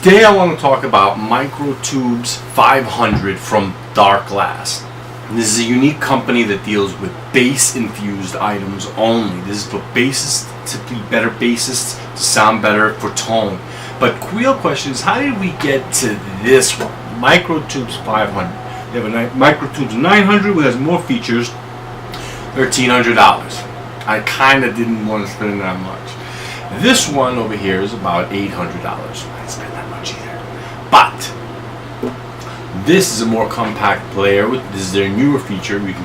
Today I want to talk about Microtubes 500 from DarkGlass. This is a unique company that deals with bass-infused items only. This is for bassists to be better bassists, to sound better for tone. But real question is, how did we get to this one, Microtubes 500? We have a Microtubes 900, which has more features, $1,300. I kind of didn't want to spend that much. This one over here is about $800. I didn't spend that much either. But this is a more compact player. This is their newer feature. You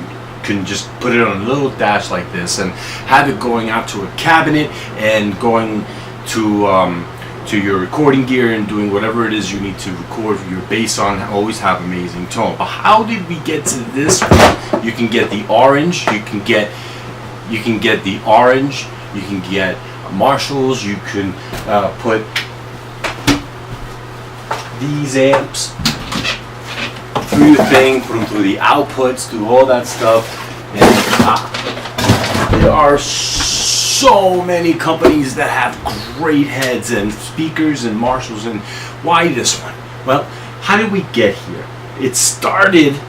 can just put it on a little dash like this, and have it going out to a cabinet and going to your recording gear and doing whatever it is you need to record your bass on. Always have amazing tone. But how did we get to this one? You can get the orange. You can get the orange. You can get Marshalls. You can put these amps through the thing, put them through the outputs, do all that stuff. And there are so many companies that have great heads and speakers and Marshalls, and why this one? Well, how did we get here? It started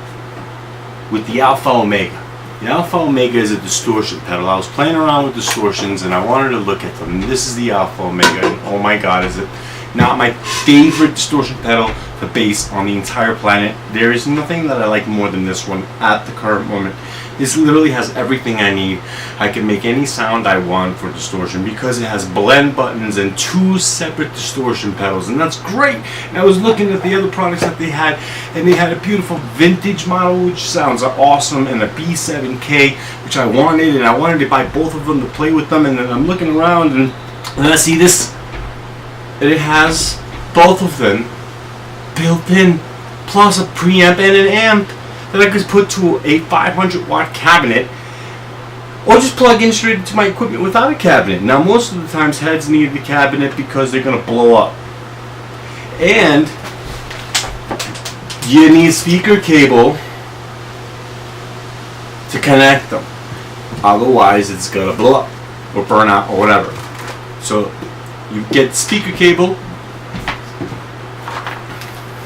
with the Alpha Omega. The Alpha Omega is a distortion pedal. I was playing around with distortions and I wanted to look at them. And this is the Alpha Omega, and oh my god, is it not my favorite distortion pedal for bass on the entire planet. There is nothing that I like more than this one at the current moment. This literally has everything I need. I can make any sound I want for distortion because it has blend buttons and 2 separate distortion pedals, and that's great. And I was looking at the other products that they had, and they had a beautiful vintage model which sounds awesome, and a B7K which I wanted, and I wanted to buy both of them to play with them. And then I'm looking around and I see this, and it has both of them built in, plus a preamp and an amp that I could put to a 500 watt cabinet, or just plug in straight into my equipment without a cabinet. Now most of the times heads need the cabinet because they're going to blow up, and you need a speaker cable to connect them, otherwise it's going to blow up or burn out or whatever. So you get speaker cable,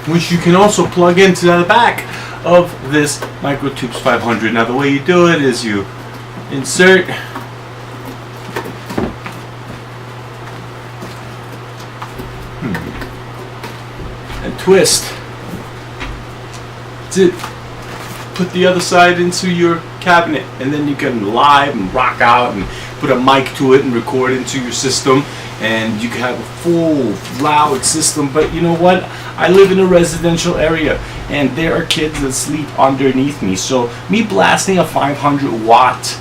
which you can also plug into the back of this Microtubes 500. Now the way you do it is you insert and twist. That's it. Put the other side into your cabinet, and then you can live and rock out and put a mic to it and record into your system, and you can have a full loud system. But you know what? I live in a residential area, and there are kids that sleep underneath me, so me blasting a 500 watt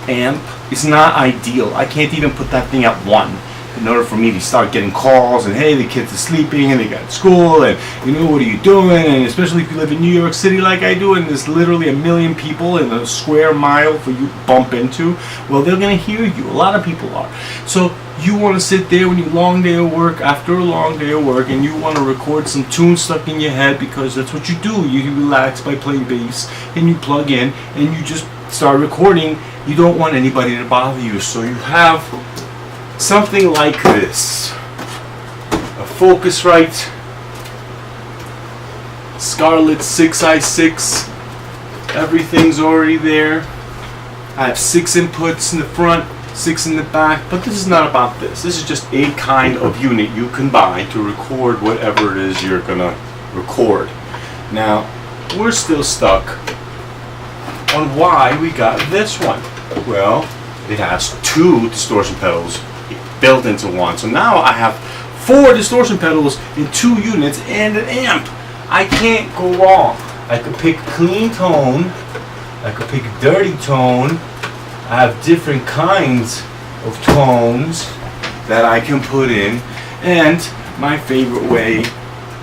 amp is not ideal. I can't even put that thing at 1 in order for me to start getting calls and, hey, the kids are sleeping and they got school, and you know, what are you doing? And especially if you live in New York City like I do, and there's literally 1 million people in a square mile for you to bump into, well, they're going to hear you. A lot of people are. So you want to sit there when you long day of work, after a long day of work, and you want to record some tunes stuck in your head, because that's what you do. You relax by playing bass, and you plug in and you just start recording. You don't want anybody to bother you, so you have something like this, a Focusrite Scarlett 6i6. Everything's already there. I have 6 inputs in the front, 6 in the back, but this is not about this. This is just a kind of unit you can buy to record whatever it is you're gonna record. Now, we're still stuck on why we got this one. Well, it has 2 distortion pedals built into one. So now I have 4 distortion pedals in 2 units and an amp. I can't go wrong. I could pick clean tone, I could pick dirty tone. I have different kinds of tones that I can put in, and my favorite way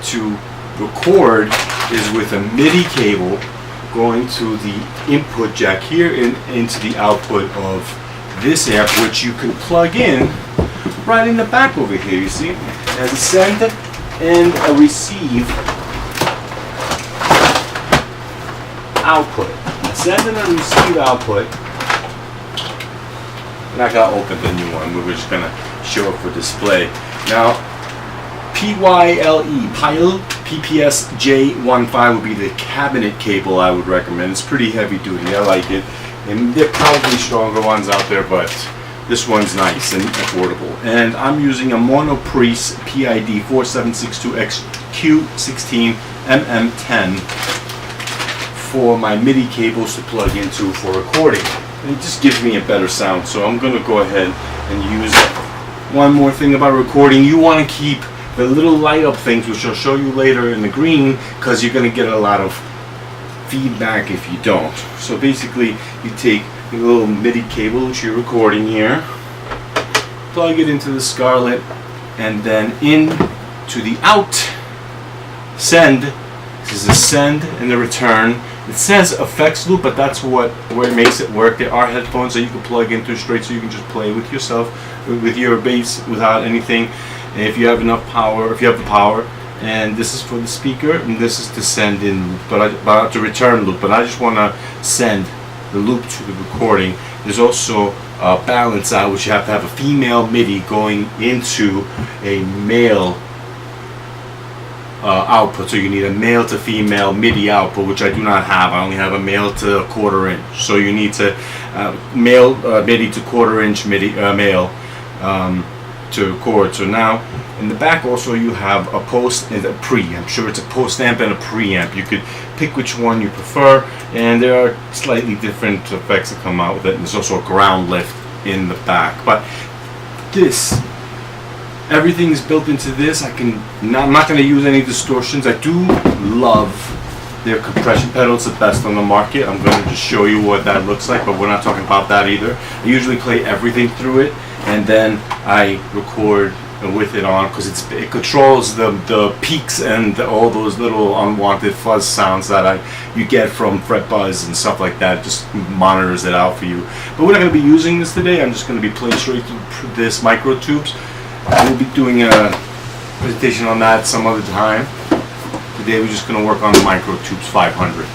to record is with a MIDI cable going to the input jack here and into the output of this amp, which you can plug in right in the back over here. You see, there's a send and a receive output. A send and a receive output. I'm not gonna open the new one. We're just gonna show it for display. Now, Pyle PPS-J15 would be the cabinet cable I would recommend. It's pretty heavy duty. I like it. And there are probably stronger ones out there, but this one's nice and affordable. And I'm using a Monoprice PID 4762XQ16mm10 for my MIDI cables to plug into for recording. And it just gives me a better sound. So I'm going to go ahead and use it. One more thing about recording, you want to keep the little light up things, which I'll show you later, in the green, because you're going to get a lot of feedback if you don't. So basically, you take your little MIDI cable which you're recording here, plug it into the Scarlett, and then in to the out, send. This is the send and the return. It says effects loop, but that's where it makes it work. There are headphones that you can plug into straight, so you can just play with yourself, with your bass without anything. And if you have enough power, if you have the power, and this is for the speaker, and this is to send in, but to return loop. But I just want to send the loop to the recording. There's also a balance out, which you have to have a female MIDI going into a male output. So you need a male to female MIDI output, which I do not have. I only have a male to a quarter inch. So you need to male MIDI to quarter inch MIDI male to record. So now in the back also you have a post and a preamp. Sure, it's a post amp and a preamp. You could pick which one you prefer, and there are slightly different effects that come out with it. And there's also a ground lift in the back. But this, everything is built into this. I'm not going to use any distortions. I do love their compression pedal. It's the best on the market. I'm going to just show you what that looks like, but we're not talking about that either. I usually play everything through it, and then I record with it on, because it controls the peaks and all those little unwanted fuzz sounds that you get from fret buzz and stuff like that. It just monitors it out for you. But we're not going to be using this today. I'm just going to be playing straight through this Microtubes. We'll be doing a presentation on that some other time. Today we're just going to work on the Microtubes 500.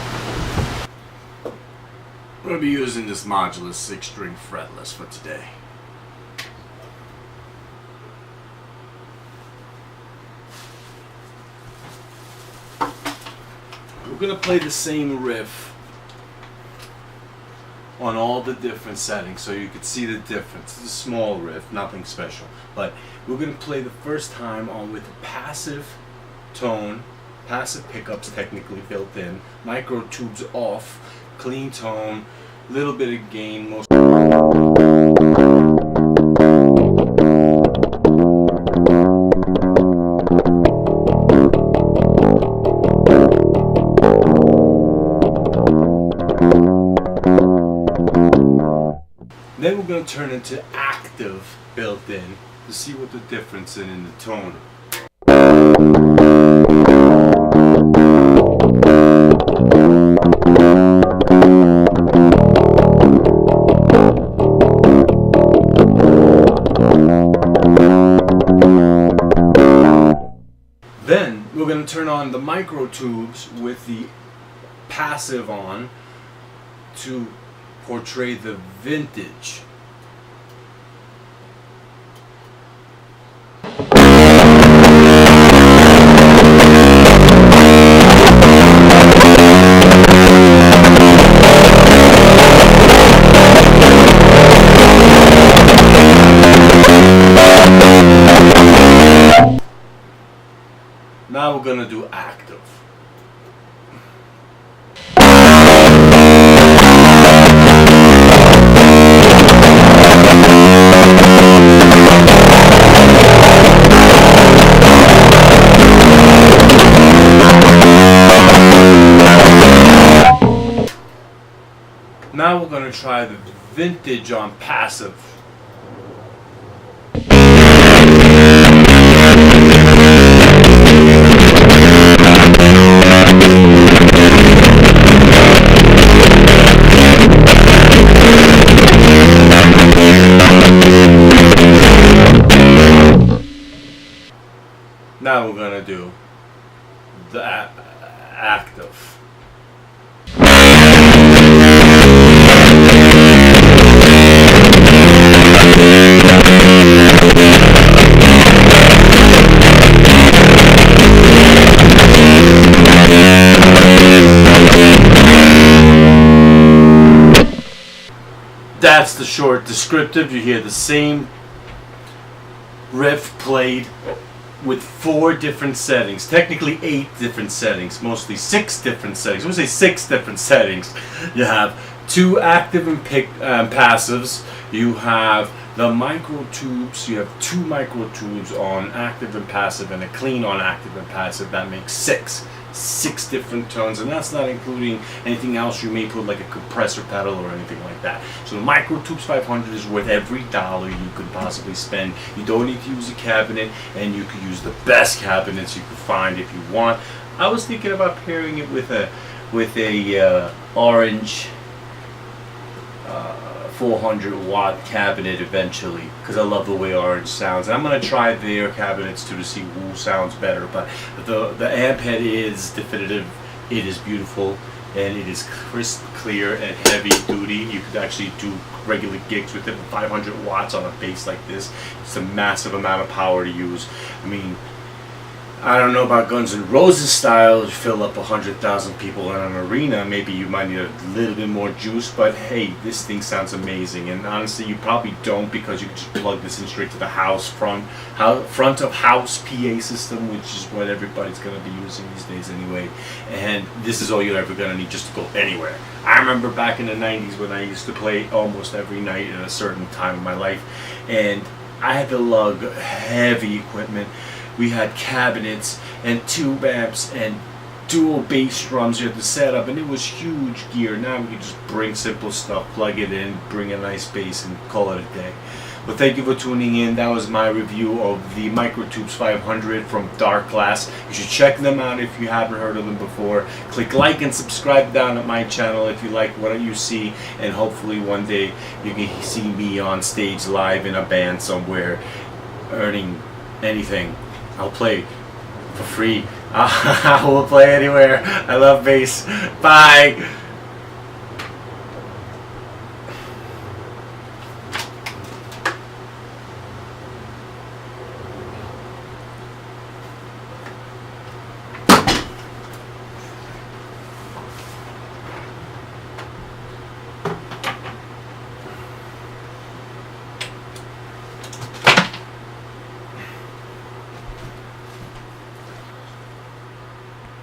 We're going to be using this Modulus 6-string fretless for today. We're going to play the same riff on all the different settings, so you can see the difference. It's a small riff, nothing special, but we're going to play the first time on with a passive tone, passive pickups technically built in, Microtubes off, clean tone, little bit of gain, most. Then we're going to turn into active built in to see what the difference is in the tone. Then we're going to turn on the Microtubes with the passive on to portray the vintage. Now we're going to do active. Now we're going to try the vintage on passive. Now we're going to do the active. that's the short descriptive. You hear the same riff played with 4 different settings, technically 8 different settings, mostly 6 different settings. We'll say 6 different settings. You have 2 active and passives. You have the microtubes. You have 2 microtubes on active and passive, and a clean on active and passive. That makes 6 different tones, and that's not including anything else you may put, like a compressor pedal or anything like that. So the Microtubes 500 is worth every dollar you could possibly spend. You don't need to use a cabinet, and you can use the best cabinets you could find if you want. I was thinking about pairing it with a orange 400 watt cabinet eventually, because I love the way orange sounds. And I'm going to try their cabinets too to see who sounds better. But the amp head is definitive, it is beautiful, and it is crisp, clear, and heavy duty. You could actually do regular gigs with it. 500 watts on a bass like this, it's a massive amount of power to use. I mean, I don't know about Guns N' Roses style, you fill up 100,000 people in an arena, maybe you might need a little bit more juice, but hey, this thing sounds amazing. And honestly, you probably don't, because you can just plug this in straight to the front of house PA system, which is what everybody's going to be using these days anyway. And this is all you're ever going to need just to go anywhere. I remember back in the 90s when I used to play almost every night at a certain time in my life, and I had to lug heavy equipment. We had cabinets and tube amps and dual bass drums you had to set up, and it was huge gear. Now we can just bring simple stuff, plug it in, bring a nice bass, and call it a day. Well, thank you for tuning in. That was my review of the Microtubes 500 from DarkGlass. You should check them out if you haven't heard of them before. Click like and subscribe down at my channel if you like what you see, and hopefully one day you can see me on stage live in a band somewhere earning anything. I'll play for free. I will play anywhere. I love bass. Bye.